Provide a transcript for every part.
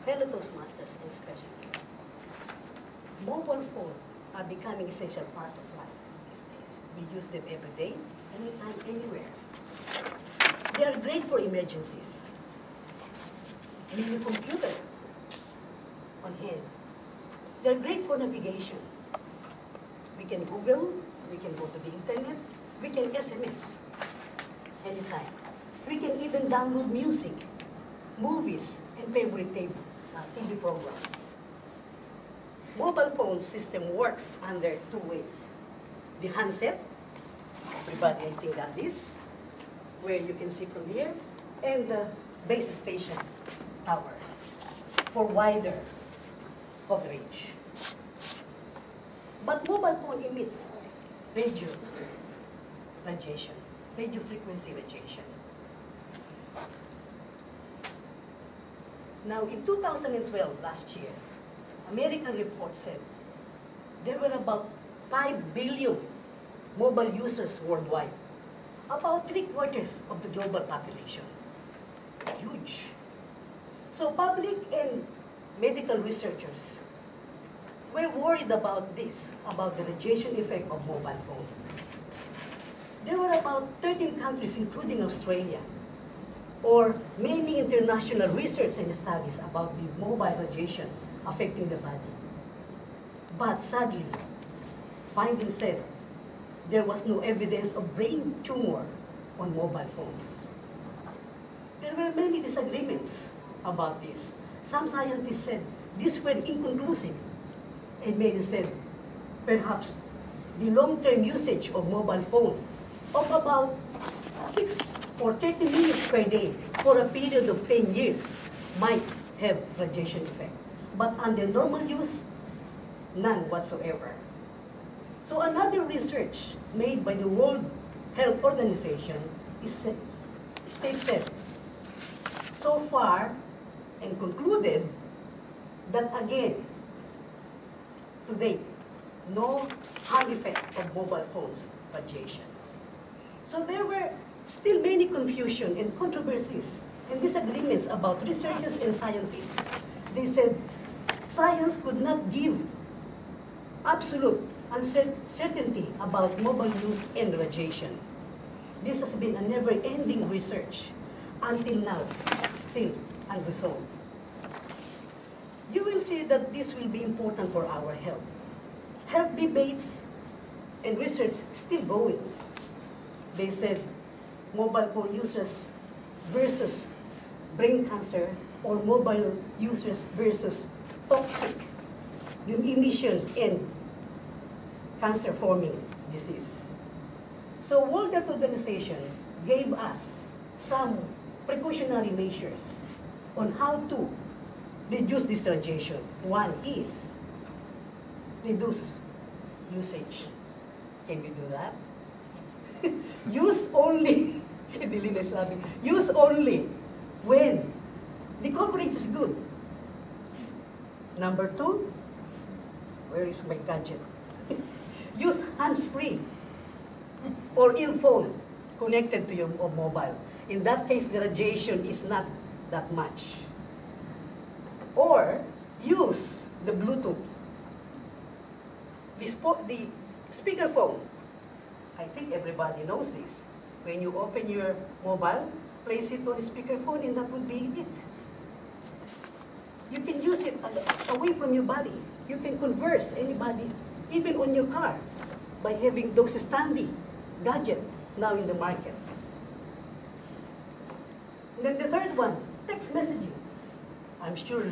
fellow Toastmasters and special guests. Mobile phones are becoming essential part of life these days. We use them every day, anytime, anywhere. They are great for emergencies. Mini computer on hand. They're great for navigation. We can Google, we can go to the internet, we can SMS anytime. We can even download music, movies, and favorite TV programs. Mobile phone system works under two ways. The handset, everybody I think got this, where you can see from here, and the base station tower for wider coverage. But mobile phone emits radio radiation, radio frequency radiation. Now, in 2012, last year, American report said there were about 5 billion mobile users worldwide, about 3/4 of the global population. Huge. So public and medical researchers were worried about this, about the radiation effect of mobile phone. There were about 13 countries, including Australia, or many international research and studies about the mobile radiation affecting the body. But sadly, findings said there was no evidence of brain tumor on mobile phones. There were many disagreements about this. Some scientists said these were inconclusive, and many said perhaps the long-term usage of mobile phone of about 6 or 30 minutes per day for a period of 10 years might have radiation effect. But under normal use, none whatsoever. So another research made by the World Health Organization states that so far and concluded that again, to date, no harm effect of mobile phones radiation. So there were still many confusion and controversies and disagreements about researchers and scientists. They said science could not give absolute uncertainty about mobile use and radiation. This has been a never-ending research until now, still unresolved. You will see that this will be important for our health. Health debates and research still going. They said mobile phone users versus brain cancer, or mobile users versus toxic emission and cancer-forming disease. So World Health Organization gave us some precautionary measures on how to reduce this radiation. One is reduce usage. Can we do that? Use only, use only when the coverage is good. Number 2, where is my gadget? Use hands-free or earphone connected to your mobile. In that case, the radiation is not that much. Or use the Bluetooth. The speakerphone. I think everybody knows this. When you open your mobile, place it on the speakerphone, and that would be it. You can use it away from your body. You can converse anybody, even on your car, by having those standy gadgets now in the market. And then the third one, text messaging. I'm sure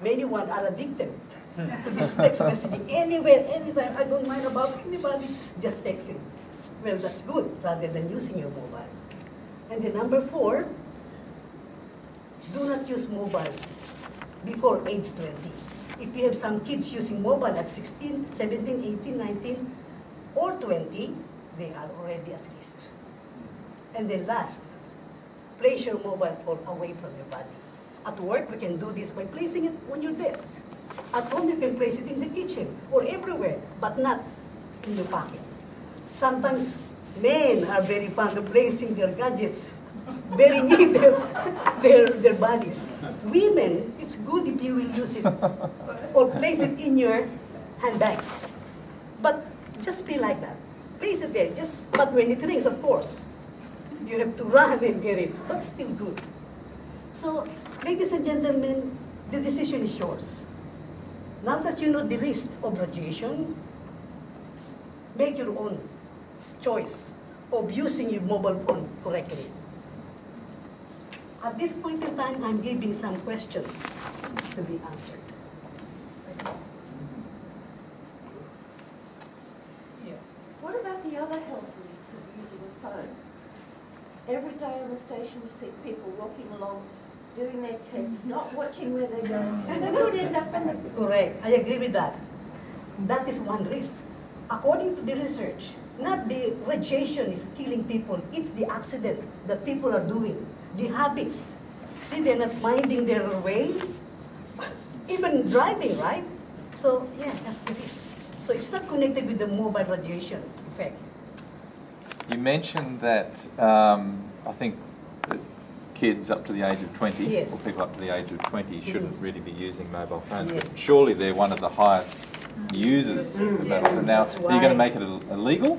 many one are addicted to this text messaging. Anywhere, anytime, I don't mind about anybody, just texting. Well, that's good, rather than using your mobile. And then number 4, do not use mobile before age 20. If you have some kids using mobile at 16, 17, 18, 19, or 20, they are already at risk. And then last, place your mobile phone away from your body. At work, we can do this by placing it on your desk. At home, you can place it in the kitchen or everywhere, but not in your pocket. Sometimes men are very fond of placing their gadgets very near their bodies. women, it's good if you will use it or place it in your handbags. But just be like that. Place it there. But when it rings, of course, you have to run and get it. But still good. So, ladies and gentlemen, the decision is yours. Now that you know the risk of radiation, make your own choice of using your mobile phone correctly. At this point in time, I'm giving some questions to be answered. Yeah. What about the other health risks of using a phone? Every day on the station we see people walking along, doing their texts, not watching where they're going, and they could end up in the... Correct. I agree with that. That is one risk. According to the research, not the radiation is killing people, it's the accident that people are doing, the habits. See, they're not minding their way, even driving, right? So, yeah, that's the risk. So it's not connected with the mobile radiation effect. You mentioned that I think that kids up to the age of 20, Yes. or people up to the age of 20, shouldn't really be using mobile phones. Yes. But surely they're one of the highest users of mobile phones. Now, That's are you going to why- make it illegal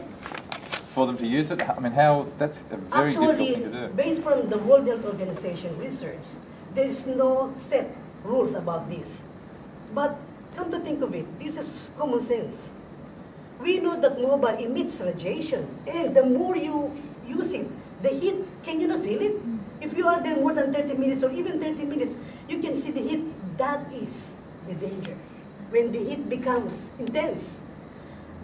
for them to use it? I mean, that's a very difficult thing to do. Based from the World Health Organization research, there is no set rules about this. But come to think of it, this is common sense. We know that mobile emits radiation, and the more you use it, the heat, can you not feel it? If you are there more than 30 minutes or even 30 minutes, you can see the heat. That is the danger. When the heat becomes intense,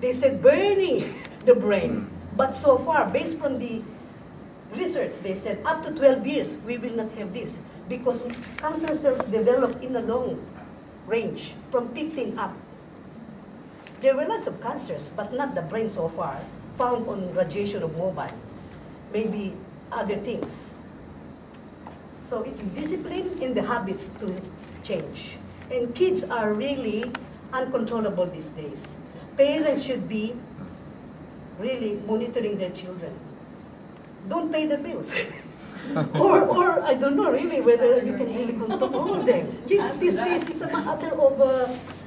they said burning the brain. But so far, based from the research, they said up to 12 years, we will not have this because cancer cells develop in a long range from 15 up. There were lots of cancers, but not the brain so far, found on radiation of mobile. Maybe other things. So it's discipline and the habits to change. And kids are really uncontrollable these days. Parents should be really monitoring their children. Don't pay the bills. or I don't know really whether you can really control them. Kids these days, it's a matter of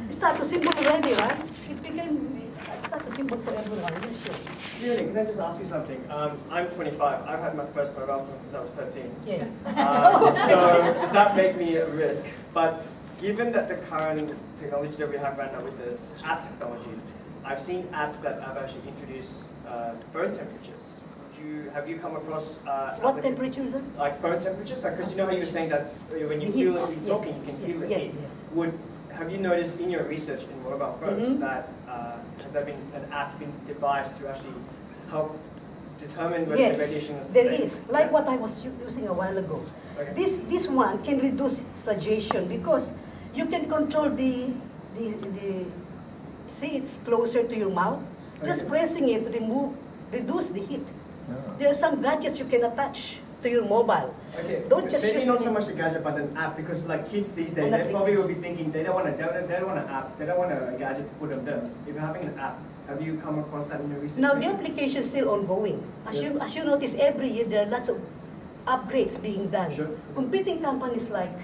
status symbol already, right? It became a status symbol for everyone. Yes, sure. Leonie, can I just ask you something? I'm 25. I've had my first mobile phone since I was 13. Yeah. So does that make me a risk? But given that the current technology that we have right now with this app technology, I've seen apps that have actually introduced phone temperatures. Have you come across What temperature is it? like phone temperatures? Because you know how you were saying that when you The heat. feel it, you're talking, you can feel the heat. Yes. Have you noticed in your research in mobile phones that has there been an app been devised to actually help determine whether the Yes, radiation is there safe? is. Like what I was using a while ago. Okay. This one can reduce radiation because you can control the see, it's closer to your mouth. Just Okay. pressing it, reduce the heat. Yeah. There are some gadgets you can attach to your mobile. Okay. Don't just Maybe use not it. so much a gadget, but an app, because like kids these days, An they app. probably will be thinking they don't want an app, they don't want a gadget to put them there. If you're having an app, have you come across that in your research? Now the application is still ongoing. As you notice, every year there are lots of upgrades being done. Sure. Competing companies like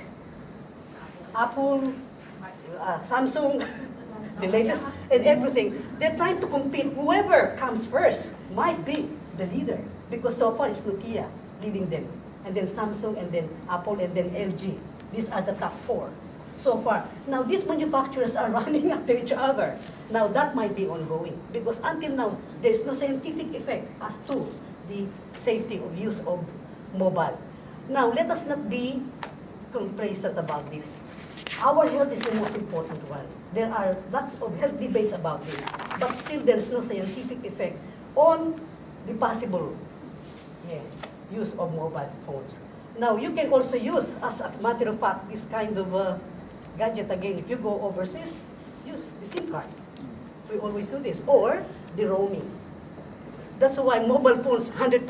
Apple, Samsung, the latest, and everything. They're trying to compete. Whoever comes first might be the leader because so far it's Nokia leading them, and then Samsung, and then Apple, and then LG. These are the top four so far. Now these manufacturers are running after each other. Now that might be ongoing because until now there's no scientific effect as to the safety of use of mobile. Now let us not be complacent about this. Our health is the most important one. There are lots of health debates about this, but still there is no scientific effect on the possible use of mobile phones. Now you can also use, as a matter of fact, this kind of gadget again. If you go overseas, use the SIM card. We always do this, or the roaming. That's why mobile phones 100%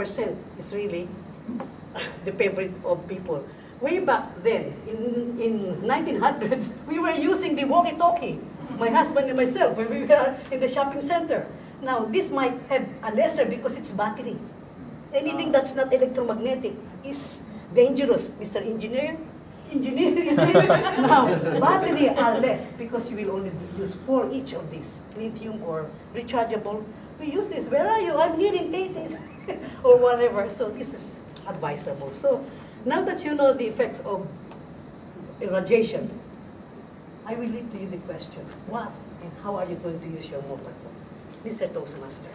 is really the favorite of people. Way back then, in 1900s, we were using the walkie-talkie, my husband and myself, when we were in the shopping center. Now, this might have a lesser because it's battery. Anything that's not electromagnetic is dangerous, Mr. Engineer. engineering. Now, battery are less because you will only use 4 each of these, lithium or rechargeable. We use this. Where are you? I'm here in Katies or whatever. So this is advisable. So now that you know the effects of irradiation, I will leave to you the question, what and how are you going to use your mobile phone? Mr. Toastmaster.